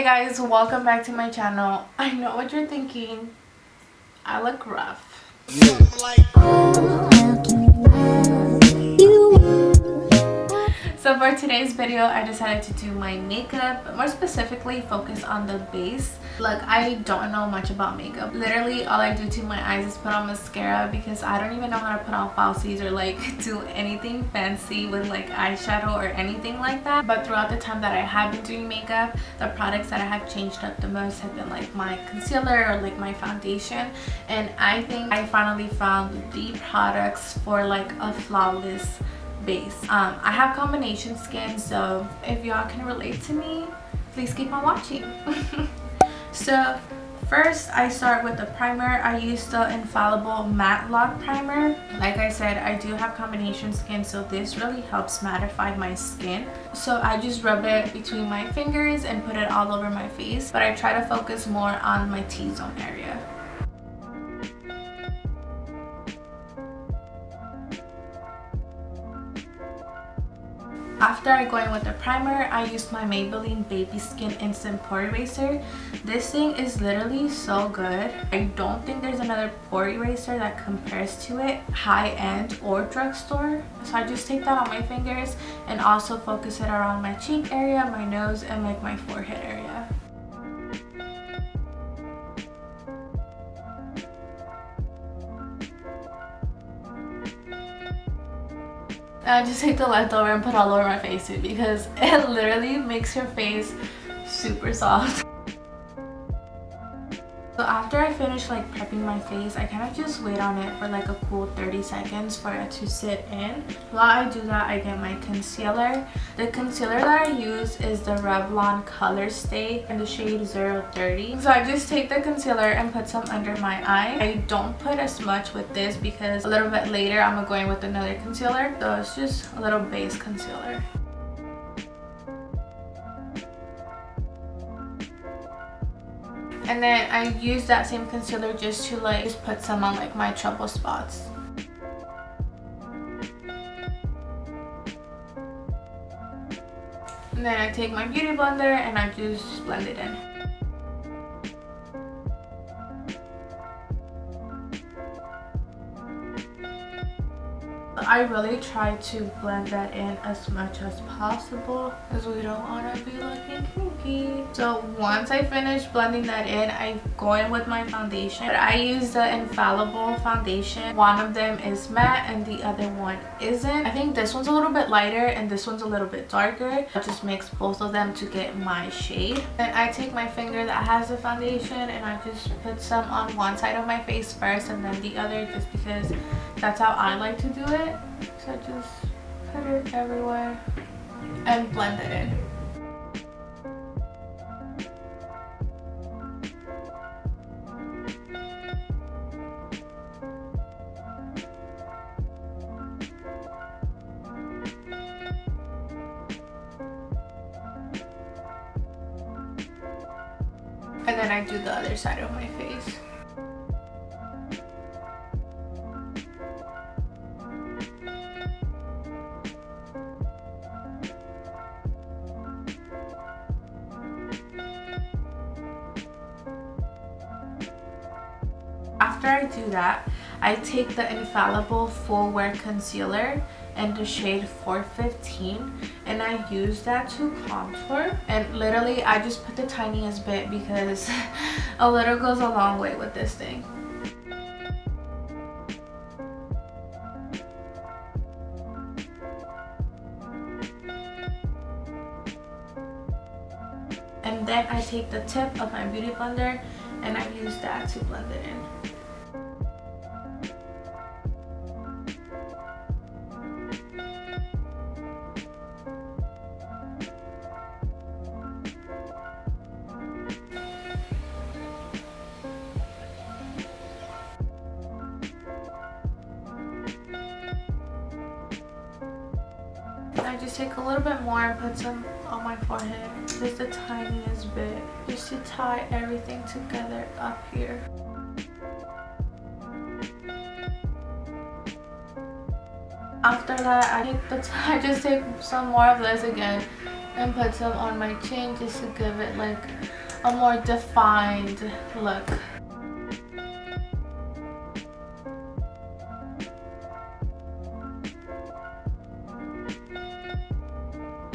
guys, welcome back to my channel. I know what you're thinking. I look rough. So for today's video, I decided to do my makeup, but more specifically focus on the base. Look, I don't know much about makeup. Literally all I do to my eyes is put on mascara because I don't even know how to put on falsies or like do anything fancy with like eyeshadow or anything like that. But throughout the time that I have been doing makeup, the products that I have changed up the most have been like my concealer or like my foundation, and I think I finally found the products for like a flawless base. I have combination skin, so if y'all can relate to me, please keep on watching. So first I start with the primer. I use the Infallible Matte Lock Primer. Like I said, I do have combination skin, so this really helps mattify my skin. So I just rub it between my fingers and put it all over my face, but I try to focus more on my T-zone area. After I go in with the primer, I use my Maybelline Baby Skin Instant Pore Eraser. This thing is literally so good. I don't think there's another pore eraser that compares to it, high-end or drugstore. So I just take that on my fingers and also focus it around my cheek area, my nose, and like my forehead area. I just take the leftover and put all over my face too, because it literally makes your face super soft. So after I finish like prepping my face, I kind of just wait on it for like a cool 30 seconds for it to sit in. While I do that, I get my concealer. The concealer that I use is the Revlon Color Stay in the shade 030. So I just take the concealer and put some under my eye. I don't put as much with this because a little bit later I'm going with another concealer. So it's just a little base concealer. And then I use that same concealer just to like just put some on like my trouble spots. And then I take my beauty blender and I just blend it in. I really try to blend that in as much as possible because we don't want to be looking kinky. So once I finish blending that in, I go in with my foundation. But I use the Infallible foundation. One of them is matte and the other one isn't. I think this one's a little bit lighter and this one's a little bit darker. It just makes both of them to get my shade. Then I take my finger that has the foundation and I just put some on one side of my face first and then the other, just because that's how I like to do it. So I just put it everywhere and blend it in. And then I do the other side of my face. After I do that, I take the Infallible Full Wear Concealer in the shade 415 and I use that to contour. And literally I just put the tiniest bit because a little goes a long way with this thing. And then I take the tip of my beauty blender and I use that to blend it in. I just take a little bit more and put some on my forehead, just the tiniest bit, just to tie everything together up here. After that, I just take some more of this again and put some on my chin just to give it like a more defined look.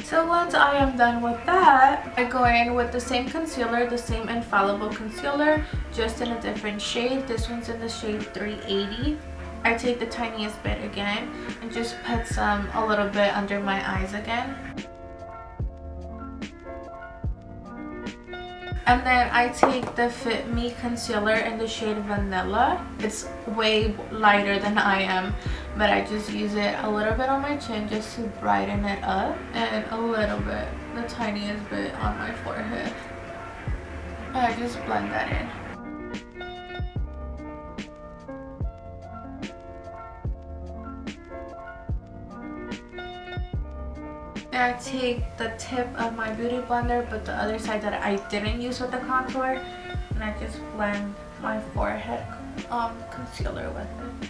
So once I am done with that, I go in with the same concealer, the same Infallible concealer, just in a different shade. This one's in the shade 380. I take the tiniest bit again and just put some a little bit under my eyes again. And then I take the Fit Me concealer in the shade Vanilla. It's way lighter than I am, but I just use it a little bit on my chin just to brighten it up, and a little bit, the tiniest bit, on my forehead. And I just blend that in. And I take the tip of my beauty blender, but the other side that I didn't use with the contour, and I just blend my forehead concealer with it.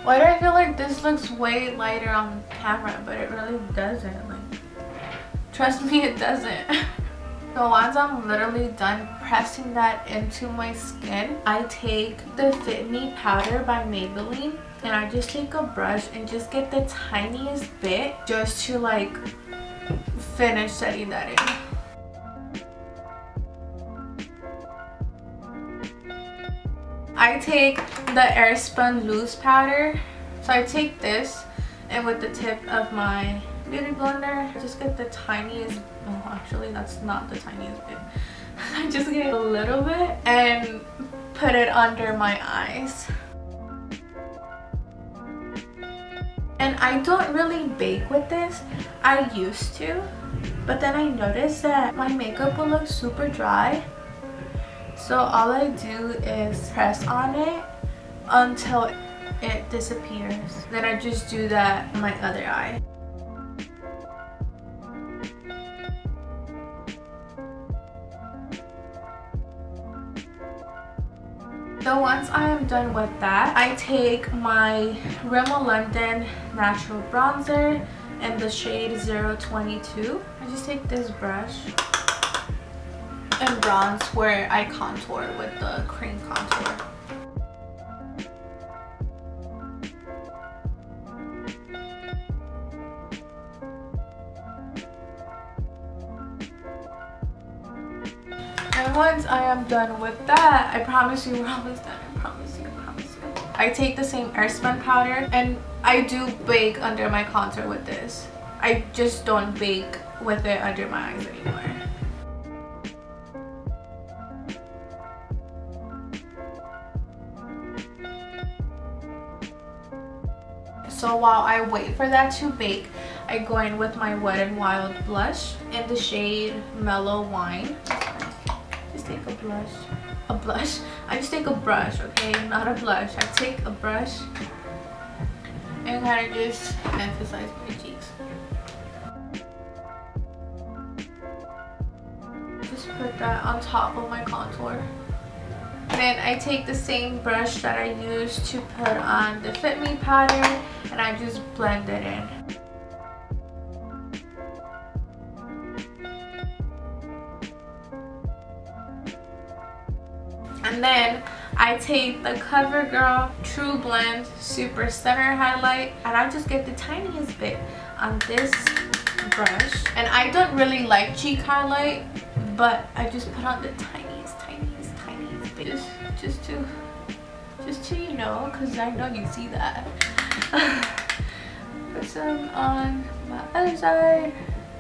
Why do I feel like this looks way lighter on camera, but it really doesn't? Like, trust me, it doesn't. So once I'm literally done pressing that into my skin, I take the Fit Me powder by Maybelline, and I just take a brush and just get the tiniest bit just to like finish setting that in. I take the Airspun loose powder. So I take this, and with the tip of my beauty blender, I just get the tiniest, oh actually that's not the tiniest bit. I just get a little bit and put it under my eyes. And I don't really bake with this. I used to, but then I noticed that my makeup will look super dry. So all I do is press on it until it disappears. Then I just do that in my other eye. So once I am done with that, I take my Rimmel London Natural Bronzer in the shade 022. I just take this brush and bronze where I contour with the cream contour. And once I am done with that, I promise you we're almost done. I promise you. I take the same Airspun powder, and I do bake under my contour with this. I just don't bake with it under my eyes anymore. So while I wait for that to bake, I go in with my Wet n Wild blush in the shade Mellow Wine. Just take a blush. I just take a brush, okay? Not a blush. I take a brush and kind of just emphasize my cheeks. Just put that on top of my contour. Then I take the same brush that I used to put on the Fit Me powder, and I just blend it in. And then I take the CoverGirl True Blend Super Center Highlight, and I just get the tiniest bit on this brush. And I don't really like cheek highlight, but I just put on the tiniest bit. Just to you know, because I know you see that. Put some on my other side,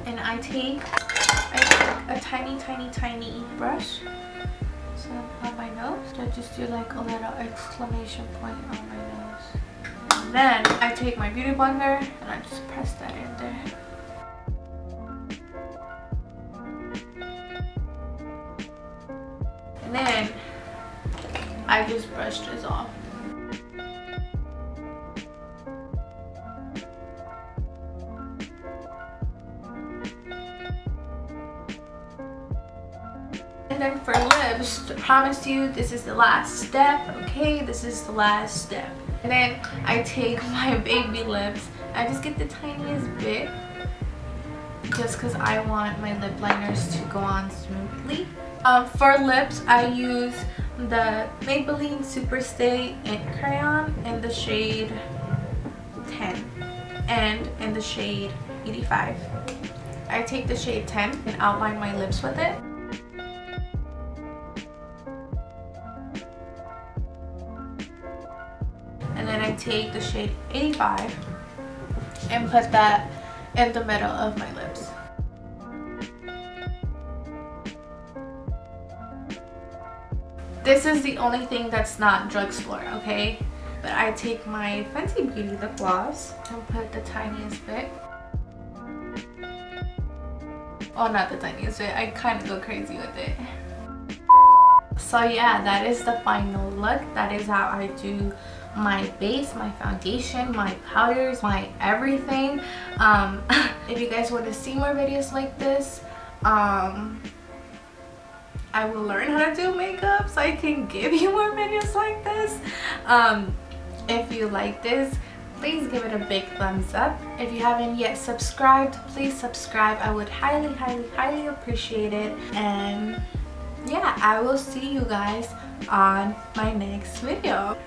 and I take a tiny brush, some on my nose. I just do like a little exclamation point on my nose. And then I take my beauty blender and I just press that in there. And then I just brushed this off. And then for lips, I promise you this is the last step, okay? This is the last step. And then I take my baby lips. I just get the tiniest bit just because I want my lip liners to go on smoothly. For lips, I use the Maybelline Superstay Ink Crayon in the shade 10 and in the shade 85. I take the shade 10 and outline my lips with it. And then I take the shade 85 and put that in the middle of my lips. This is the only thing that's not drugstore, okay? But I take my Fenty Beauty lip gloss and put the tiniest bit. Oh, not the tiniest bit. I kind of go crazy with it. So yeah, that is the final look. That is how I do my base, my foundation, my powders, my everything. If you guys want to see more videos like this, I will learn how to do makeup so I can give you more videos like this. If you like this, please give it a big thumbs up. If you haven't yet subscribed, please subscribe. I would highly, highly, highly appreciate it. And yeah, I will see you guys on my next video.